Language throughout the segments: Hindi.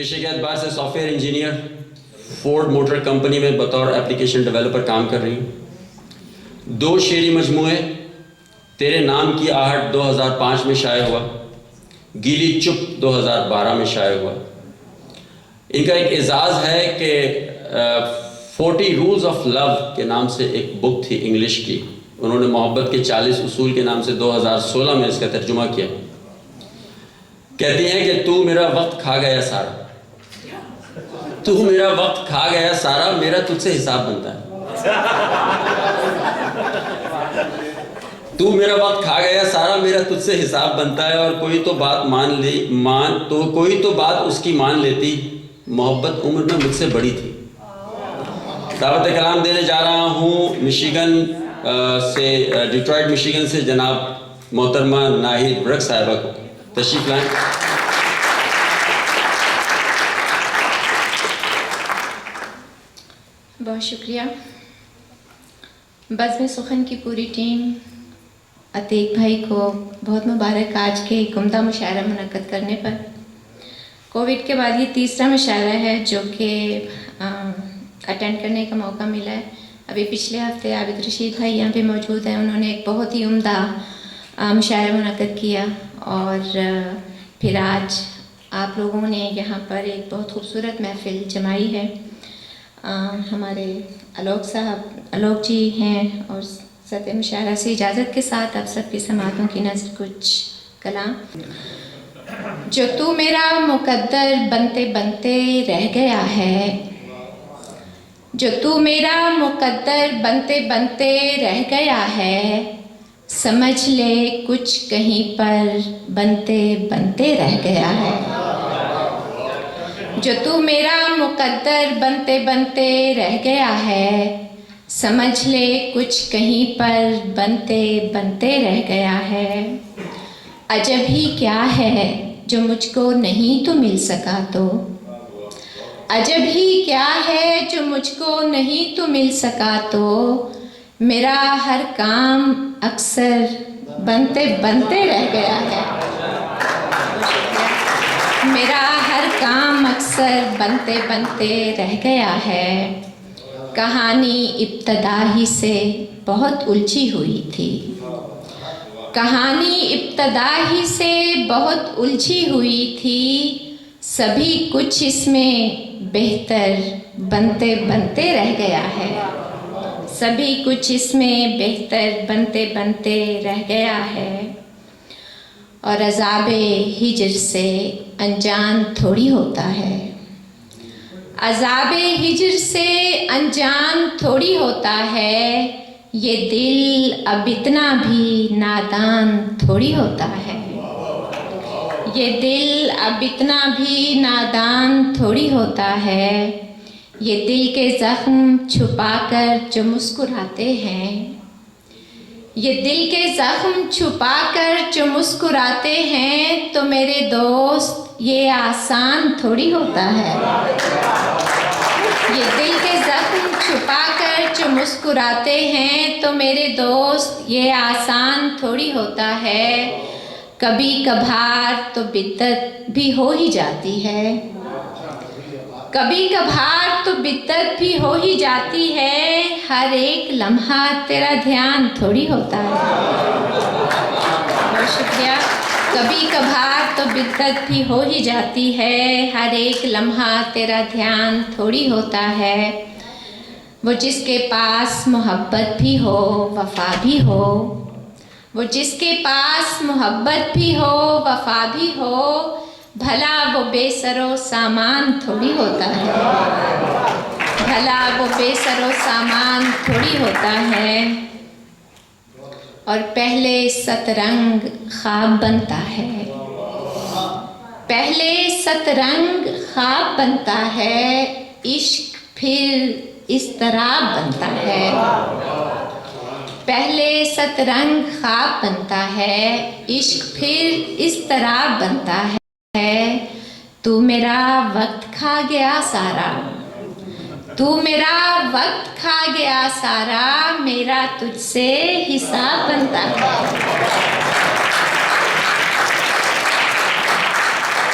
पेशे के एतबार से software engineer, Ford motor company में बतौर एप्लीकेशन डेवलपर काम कर रही हूँ। 2 शेरी मजमूए, तेरे नाम की आहट 2005 में शाये हुआ, गीली चुप 2012 में शाये हुआ। इनका एक एजाज़ है कि 40 रूल्स ऑफ लव के नाम से एक बुक थी इंग्लिश की, उन्होंने मोहब्बत के 40 उसूल के नाम से 2016 में इसका तर्जुमा किया। कहती हैं कि तू मेरा वक्त खा गया सारा, तू मेरा वक्त खा गया सारा, मेरा तुझसे हिसाब बनता है। तू मेरा वक्त खा गया सारा, मेरा तुझसे हिसाब बनता है। और कोई तो बात कोई तो बात उसकी मान लेती, मोहब्बत उम्र में मुझसे बड़ी थी। दावत कलाम देने जा रहा हूँ मिशिगन से, डिट्रॉइट मिशिगन से जनाब मोहतरमा नाहिद वरक साहिबा को तशरीफ लाएं। बहुत शुक्रिया। बज़्म सुखन की पूरी टीम, अतीक भाई को बहुत मुबारक आज के एक उम्दा मुशायरा मुनक्कद करने पर। कोविड के बाद ये तीसरा मुशायरा है जो कि अटेंड करने का मौका मिला है। अभी पिछले हफ्ते आबिद रशीद भाई यहाँ पे मौजूद हैं, उन्होंने एक बहुत ही उम्दा मुशायरा मुनक्कद किया और फिर आज आप लोगों ने यहाँ पर एक बहुत खूबसूरत महफिल जमाई है। हमारे आलोक जी हैं और सदर मुशायरा से इजाज़त के साथ आप सबकी समातों की नज़र कुछ कलाम। जो तू मेरा मुकद्दर बनते बनते रह गया है, जो तू मेरा मुकद्दर बनते बनते रह गया है, समझ ले कुछ कहीं पर बनते बनते रह गया है। जो तू मेरा मुकद्दर बनते बनते रह गया है, समझ ले कुछ कहीं पर बनते बनते रह गया है। अजब ही क्या है जो मुझको नहीं तो मिल सका तो, अजब ही क्या है जो मुझको नहीं तो मिल सका तो, मेरा हर काम अक्सर बनते बनते रह गया है। मेरा हर काम अक्सर बनते बनते रह गया है। कहानी इब्तदा ही से बहुत उलझी हुई थी, कहानी इब्तदा ही से बहुत उलझी हुई थी, सभी कुछ इसमें बेहतर बनते बनते रह गया है। सभी कुछ इसमें बेहतर बनते बनते रह गया है। और अज़ाबे हिज्र से अनजान थोड़ी होता है, अज़ाबे हिज्र से अनजान थोड़ी होता है, ये दिल अब इतना भी नादान थोड़ी होता है। ये दिल अब इतना भी नादान थोड़ी होता है। ये दिल के ज़ख्म छुपाकर जो मुस्कुराते हैं, ये दिल के ज़ख्म छुपाकर जो मुस्कुराते हैं, तो मेरे दोस्त ये आसान थोड़ी होता है। ये दिल के ज़ख्म छुपाकर जो मुस्कुराते हैं, तो मेरे दोस्त ये आसान थोड़ी होता है। कभी कभार तो बिद्दत भी हो ही जाती है, कभी कभार तो बिद्दत भी हो ही जाती है। हर एक लम्हा तेरा ध्यान थोड़ी होता है। बहुत शुक्रिया। कभी कभार तो बिद्दत भी हो ही जाती है, हर एक लम्हा तेरा ध्यान थोड़ी होता है। वो जिसके पास मोहब्बत भी हो वफ़ा भी हो, वो जिसके पास मोहब्बत भी हो वफ़ा भी हो, भला वो बेसरो सामान थोड़ी होता है। भला वो बेसरो सामान थोड़ी होता है। और पहले सतरंग ख्वाब बनता है, पहले सतरंग ख्वाब बनता है, इश्क फिर इस तरह बनता है। पहले सतरंग ख्वाब बनता है, इश्क फिर इस तरह बनता है। तू मेरा वक्त खा गया सारा, तू मेरा वक्त खा गया सारा, मेरा तुझसे हिसाब बनता है।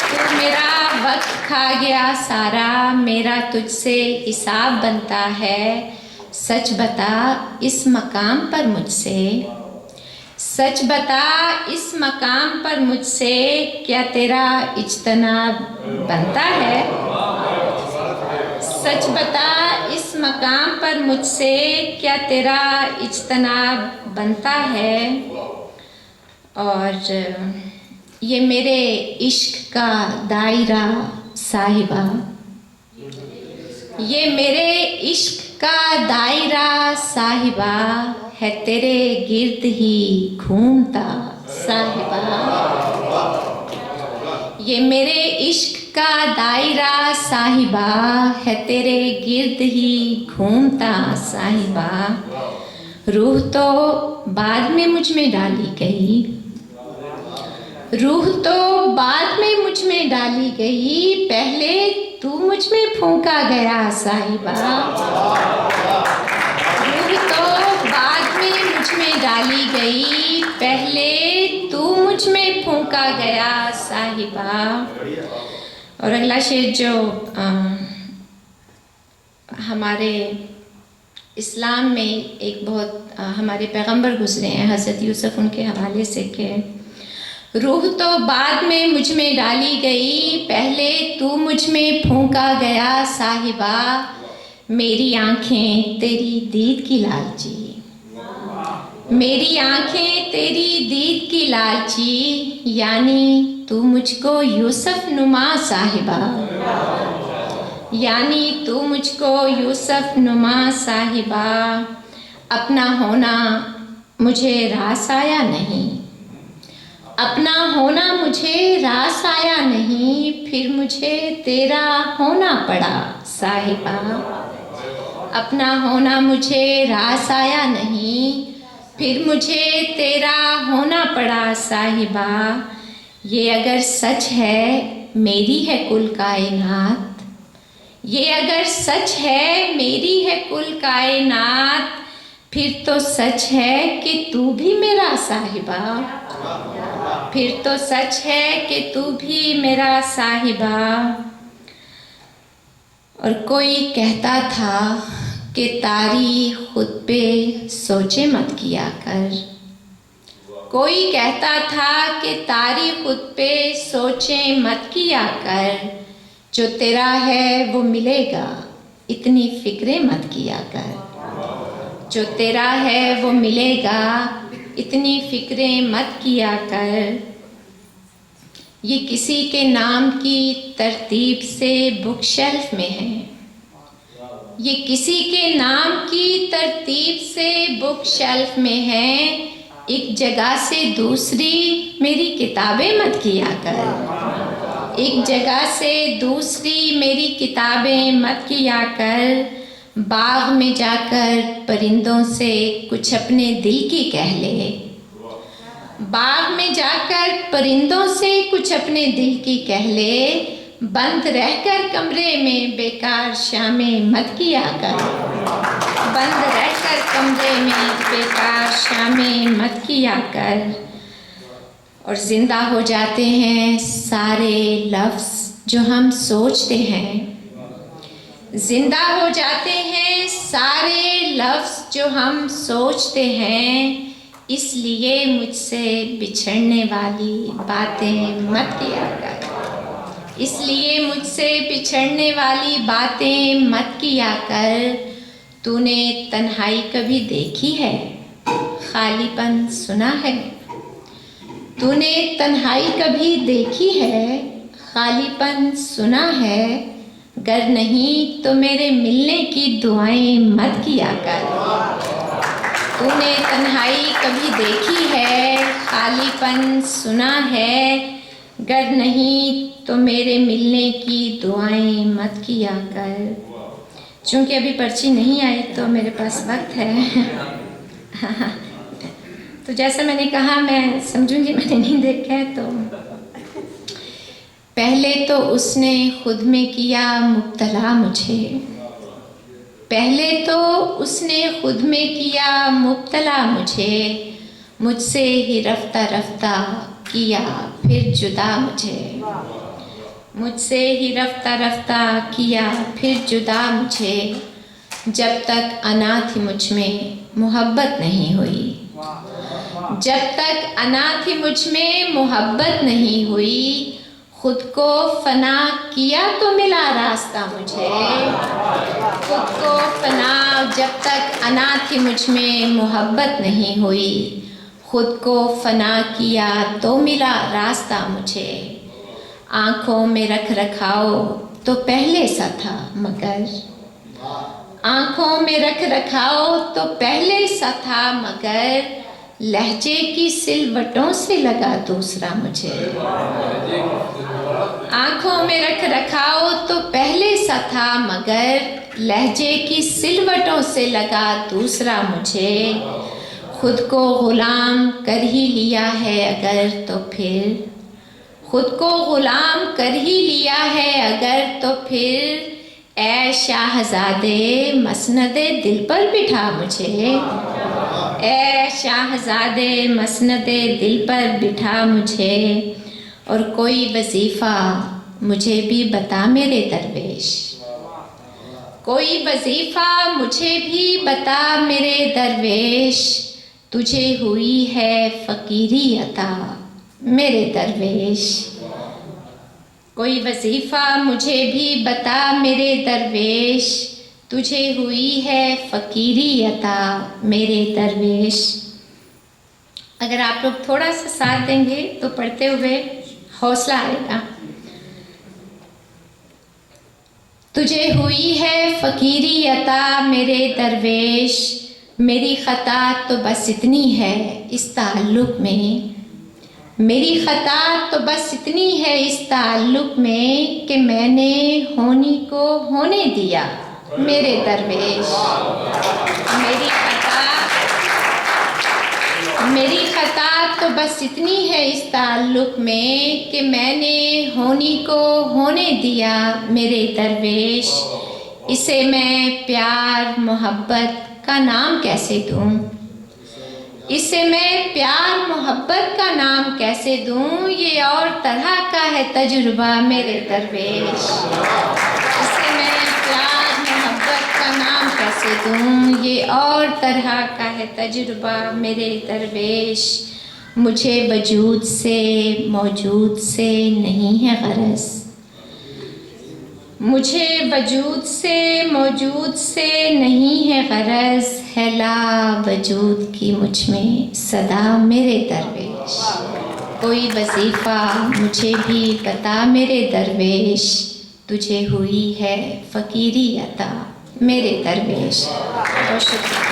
तू मेरा वक्त खा गया सारा, मेरा तुझसे हिसाब बनता है। सच बता इस मकाम पर मुझसे, सच बता इस मकाम पर मुझसे, क्या तेरा इज्तनाब बनता है? सच बता इस मकाम पर मुझसे, क्या तेरा इज्तनाब बनता है? और ये मेरे इश्क का दायरा साहिबा, ये मेरे इश्क का दायरा साहिबा, है तेरे गिर्द ही घूमता साहिबा। ये मेरे इश्क का दायरा साहिबा, है तेरे गिर्द ही घूमता साहिबा। रूह तो बाद में मुझ में डाली गई, रूह तो बाद में मुझ में डाली गई, पहले तू मुझ में फूंका गया साहिबा। रूह तो बाद में मुझ में डाली गई, पहले तू मुझ में फूंका गया साहिबा। और अगला शेर जो हमारे इस्लाम में एक बहुत हमारे पैगंबर गुजरे हैं हज़रत यूसुफ, उनके हवाले से के रूह तो बाद में मुझ में डाली गई, पहले तू मुझ में फूंका गया साहिबा। मेरी आंखें तेरी दीद की लालची, मेरी आंखें तेरी दीद की लालची, यानी तू मुझको यूसुफ नुमा साहिबा, यानी तू मुझको यूसुफ नुमा साहिबा। अपना होना मुझे रास आया नहीं, अपना होना मुझे रास आया नहीं, फिर मुझे तेरा होना पड़ा साहिबा। अपना होना मुझे रास आया नहीं, फिर मुझे तेरा होना पड़ा साहिबा। ये अगर सच है मेरी है कुल कायनात, ये अगर सच है मेरी है कुल कायनात, फिर तो सच है कि तू भी मेरा साहिबा, फिर तो सच है कि तू भी मेरा साहिबा। और कोई कहता था कि तारी खुद पे सोचे मत किया कर, कोई कहता था कि तारी खुद पे सोचे मत किया कर, जो तेरा है वो मिलेगा इतनी फिक्रें मत किया कर, जो तेरा है वो मिलेगा इतनी फिक्रें मत किया कर। ये किसी के नाम की तरतीब से बुक शेल्फ में है, ये किसी के नाम की तरतीब से बुक शेल्फ में है, एक जगह से दूसरी मेरी किताबें मत किया कर, एक जगह से दूसरी मेरी किताबें मत किया कर। बाग में जाकर परिंदों से कुछ अपने दिल की कह ले, बाग में जाकर परिंदों से कुछ अपने दिल की कह ले, बंद रहकर कमरे में बेकार शामें मत किया कर, बंद रहकर कमरे में बेकार शामें मत किया कर। और जिंदा हो जाते हैं सारे लफ्ज़ जो हम सोचते हैं, जिंदा हो जाते हैं सारे लफ्ज़ जो हम सोचते हैं, इसलिए मुझसे बिछड़ने वाली बातें मत किया कर, इसलिए मुझसे बिछड़ने वाली बातें मत किया कर। तूने तन्हाई कभी देखी है, खालीपन सुना है, तूने तन्हाई कभी देखी है, खालीपन सुना है, गर नहीं तो मेरे मिलने की दुआएं मत किया कर। तूने तन्हाई कभी देखी है, खालीपन सुना है, गर नहीं तो मेरे मिलने की दुआएं मत किया कर। चूँकि अभी पर्ची नहीं आई तो मेरे पास वक्त है तो जैसा मैंने कहा मैं समझूंगी मैंने नहीं देखा है। तो पहले तो उसने खुद में किया मुब्तला मुझे, पहले तो उसने खुद में किया मुब्तला मुझे, मुझसे ही रफ्ता रफ्ता किया फिर जुदा मुझे, मुझसे ही रफ्ता रफ्ता किया फिर जुदा मुझे, जब तक अना थी मुझ में मोहब्बत नहीं हुई। जब तक अना थी मुझ में मोहब्बत नहीं हुई, खुद को फना किया तो मिला रास्ता मुझे। खुद को फना, जब तक अना थी मुझ में मोहब्बत नहीं हुई, खुद को फना किया तो मिला रास्ता मुझे। आँखों में रख रखाओ तो पहले सा था मगर, आँखों में रख रखाओ तो पहले सा था मगर, लहजे की सिलवटों से लगा दूसरा मुझे। आँखों में रख रखाओ तो पहले सा था मगर, लहजे की सिलवटों से लगा दूसरा मुझे। खुद को गुलाम कर ही लिया है अगर तो फिर, खुद को गुलाम कर ही लिया है अगर तो फिर, ऐ शाहज़ादे मसनदे दिल पर बिठा मुझे। ऐ शाहज़ादे मसनदे दिल पर बिठा मुझे, और कोई वजीफ़ा मुझे भी बता मेरे दरवेश। कोई वजीफ़ा मुझे भी बता मेरे दरवेश, तुझे हुई है फ़कीरी अता मेरे दरवेश। कोई वजीफ़ा मुझे भी बता मेरे दरवेश, तुझे हुई है फ़कीरी अता मेरे दरवेश। अगर आप लोग थोड़ा सा साथ देंगे तो पढ़ते हुए हौसला आएगा। तुझे हुई है फ़कीरी अता मेरे दरवेश, मेरी ख़ता तो बस इतनी है इस ताल्लुक़ में। मेरी ख़ता तो बस इतनी है इस ताल्लुक़ में कि मैंने होनी को होने दिया मेरे दरवेश। मेरी ख़ता तो बस इतनी है इस ताल्लुक़ में कि मैंने होनी को होने दिया मेरे दरवेश। इसे मैं प्यार मोहब्बत का नाम कैसे दूँ, इसे मैं प्यार मोहब्बत का नाम कैसे दूँ, ये और तरह का है तजुर्बा मेरे दरवेश। इसे मैं प्यार मोहब्बत का नाम कैसे दूँ, ये और तरह का है तजुर्बा मेरे दरवेश। मुझे वजूद से मौजूद से नहीं है गरज, मुझे वजूद से मौजूद से नहीं है गरज, है ला वजूद की मुझ में सदा मेरे दरवेश। कोई वजीफ़ा मुझे भी बता मेरे दरवेश, तुझे हुई है फ़कीरी अता मेरे दरवेश। बहुत शुक्रिया।